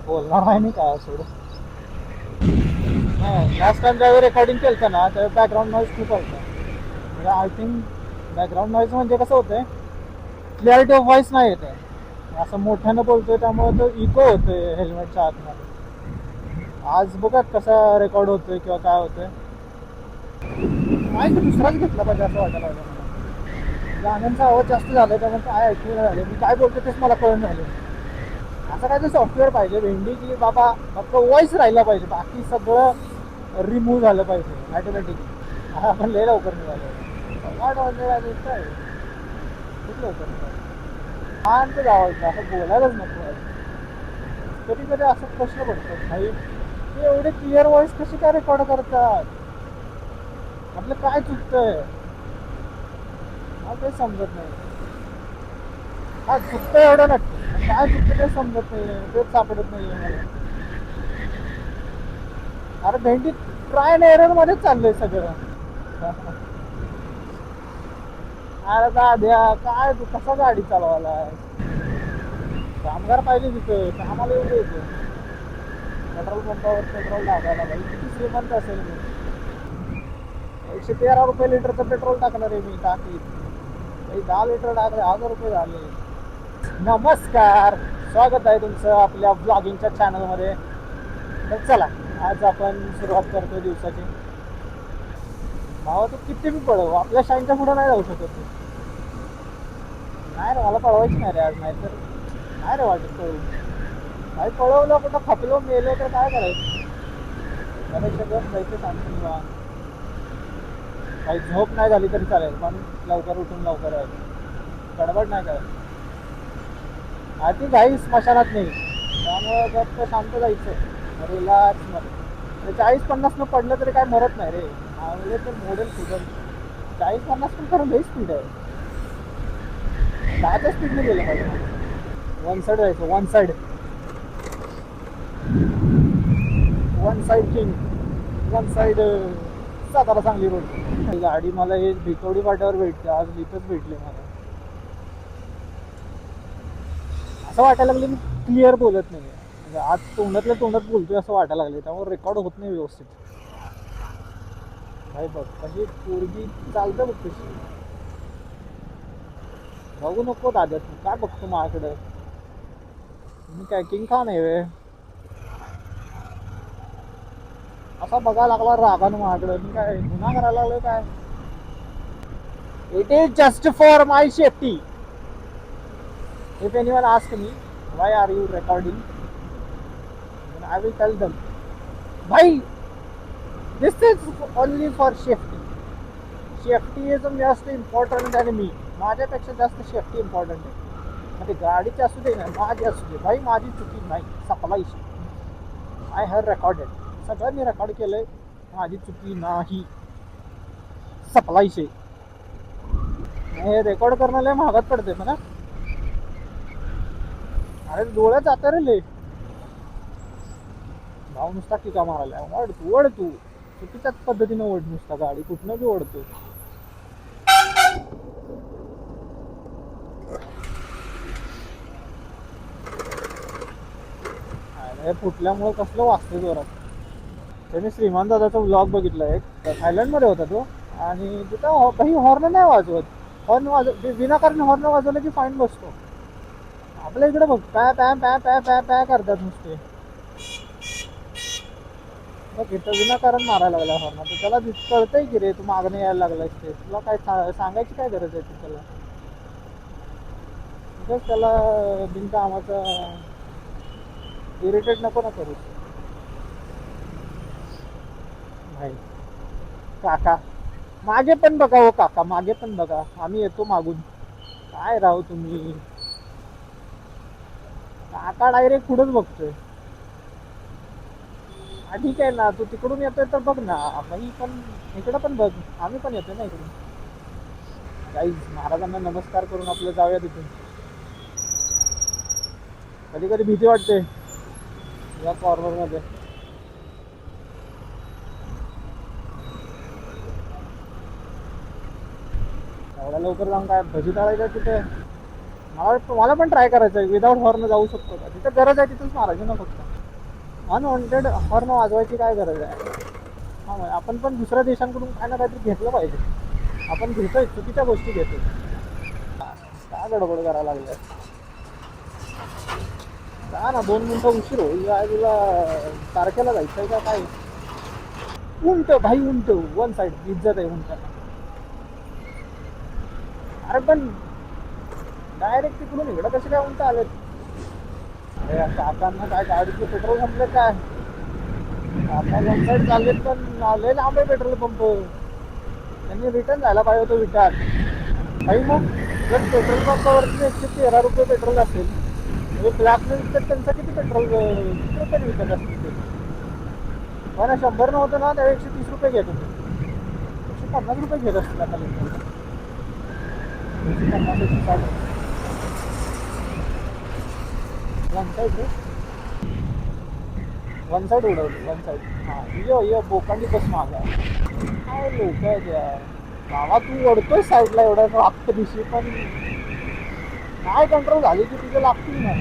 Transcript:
बोलणार नाही मी काय सोड. नाही, लास्ट टाइम ज्यावेळी रेकॉर्डिंग केलं ना त्यावेळी बॅकग्राऊंड नॉईज खूप होता. म्हणजे आय थिंक बॅकग्राऊंड नॉईज म्हणजे कसं होतंय, क्लॅरिटी ऑफ व्हॉइस नाही येते. असं मोठ्यानं बोलतोय त्यामुळे तो इको होतोय हेल्मेटच्या आतमध्ये. आज बघा कसा रेकॉर्ड होतोय किंवा काय होतंय. माईक दुसराच घेतला पाहिजे असं वाटायला लागलं मला. गाण्यांचा आवाज जास्त झालाय त्यामुळे काय ऐकू नाही झालं. मी काय बोलतो तेच मला कळून झालं. असं काय तर सॉफ्टवेअर पाहिजे भेंडी की बाबा फक्त वॉइस राहिला पाहिजे, बाकी सगळं रिमूव्ह झालं पाहिजे ॲटोमॅटिक. हा आपण लय लवकर निघालो. वाट वाजले काय खूप लवकर निघालो. शांत जावायचं, असं बोलायलाच नको. कधी कधी असं प्रश्न पडतात भाई, ते एवढे क्लिअर व्हॉइस कशी काय रेकॉर्ड करतात? आपलं काय चुकतंय? मला ते समजत नाही. हा चुकतं एवढं नक्की, काय चुकतं ते समजत नाही, तेच सापडत नाही मला. अरे भेंडी ट्राय अँड एरर मध्येच चाललंय सगळं. अरे दाद्या काय तू कसा गाडी चालवायला? कामगार पाहिजे तिथं, कामाला येऊ दे इथं. पेट्रोल पंपावर पेट्रोल टाकायला भाई किती श्रीमंत असेल मी. 113 रुपये लिटरचं पेट्रोल टाकणार आहे मी टाकीत. 10 लिटर टाकले 1000 रुपये झाले. नमस्कार, स्वागत आहे तुमचं आपल्या ब्लॉगिंगच्या चॅनलमध्ये. तर चला, आज आपण सुरुवात करतो दिवसाची. भावा तू किती बी पळव, आपल्या शाईनच्या पुढे नाही जाऊ शकत तू. नाही रे, मला पळवायची नाही रे आज, नाही तर नाही रे वाटत पळवू. काही पळवलं कुठं खपलो मेलो तर काय करायचं? त्यापेक्षा गप जायचं सांगतो तुला. काही झोप नाही झाली तरी चालेल, पण लवकर उठून लवकर यायचं. गडबड नाही करायची. ती घाई स्मशानात नाही, त्यामुळं गप्प शांत जायचं रिलॅक्स मध्ये. 40-50 न पडलं तरी काय मरत नाही रे. आवडले तर मॉडेल सुधर. 40-50 पण खरं लई स्पीड आहे. 10च्या स्पीडने गेलं पाहिजे. वन साईड जायचं, one side. One side king, one side. Satara Sangli road. गाडी मला हे भिकवडी फाट्यावर भेटते, आज इथंच भेटले मला. असं वाटायला लागलं मी क्लिअर बोलत नाही, म्हणजे आज तोंडातल्या तोंडात बोलतोय असं वाटायला लागले, त्यामुळे रेकॉर्ड होत नाही व्यवस्थित. भाई बघ कशी पोरगी चालतं बघ कशी. बघू नको दादा, तू काय बघतो माझ्याकडं? मी काय किंग खान आहे वे? असा बघायला लागला रागानं माझ्याकडं, मी काय गुन्हा करायला लागलो काय? It is just for my safety. If anyone asks me why are you recording, then I will tell them, bhai, this is only for safety. Safety is just important than me. माझ्यापेक्षा जास्त safety important आहे. मग ते गाडीची असू दे ना माझी असू दे, भाई माझी चुकी नाही, सपला इशू. आय हॅव रेकॉर्डेड, सगळं मी रेकॉर्ड केलंय, माझी चुकी नाही, सपला इशू. हे रेकॉर्ड करणं लय महागात पडते म्हणा. अरे डोळ्यात जातं रे लय. भाव नुसता टिका मारायला, वड तू चुकीच्याच पद्धतीनं ओढ, नुसता गाडी कुठनं बी ओढतो. अरे फुटल्यामुळं कसलं वाचतं जोरात. त्याने श्रीमान दादाचा व्लॉग बघितला एक, थायलंडमध्ये होता तो, आणि तिथं काही हॉर्न नाही वाजवत. हॉर्न विनाकारण हॉर्न वाजवलं की फाईन बसतो. आपल्या इकडे बघ पॅ पॅ पॅ पॅ पॅ पॅ करतात नुसते. बघ इथं विनाकारण मारायला लागला हॉर्न, तर त्याला कळतंय की रे तू मागणं यायला लागलायस ते, तुला काय सांगायची काय गरज आहे ती त्याला? उगाच त्याला बिनकामाचा इरिटेट नको ना करू भाई. काका मागे पण बघा, हो काका मागे पण बघा, आम्ही येतो मागून. काय राहू तुम्ही, काका डायरेक्ट पुढंच बघतोय. ठीक आहे ना, तू तिकडून येतोय तर बघ ना, आम्ही पण इकडं पण बघ, आम्ही पण येतोय ना इकडून. गाईज महाराजांना नमस्कार करून आपलं जाऊया तिथून. कधी कधी भीती वाटते या कॉर्नर मध्ये. एवढ्या लवकर जाऊन काय भजी तळायचं तिथे? मला पण ट्राय करायचं आहे, विदाऊट हॉर्न जाऊ शकतो का? तिथं गरज आहे तिथंच मारायची ना फक्त. अनवॉन्टेड हॉर्न वाजवायची काय गरज आहे? हा मग आपण पण दुसऱ्या देशांकडून काय ना काहीतरी घेतलं पाहिजे. आपण घेतोय चुकीच्या गोष्टी घेतोय. काय गडबड करायला लागलं? का ना 2 मिनिटं उशीर होईल. काय तुला तारखेला जायचंय का काय? उंट भाई उंट वन साइड इज्जत आहे उंटाला. अरे पण डायरेक्ट तिकडून इकडं कसे काय उंट आलेत? अरे काकांना काय गाडीचं पेट्रोल संपले काय? आता वन साईड चाललेत पण लय लांब आहे पेट्रोल पंप. त्यांनी रिटर्न जायला पाहिजे होतं विचार. काही मग जर पेट्रोल पंपावरती 113 रुपये पेट्रोल असेल म्हणजे ब्लॅकने विकत त्यांचं किती पेट्रोल किती रुपये विकत असतील ते? पण 100 नव्हतं ना त्या 130 रुपये घेत होते. 150 रुपये घेत असतील आता लिटर. 150 160 वन साईड रे. वन साईड उडवली वन साईड. हां ये बोकांडी बस मागा काय लोक आहेत यार. बाबा तू ओढतोय साईडला एवढ्या लागतं दिवशी पण काय कंट्रोल झाली की तुझं लागतील ना.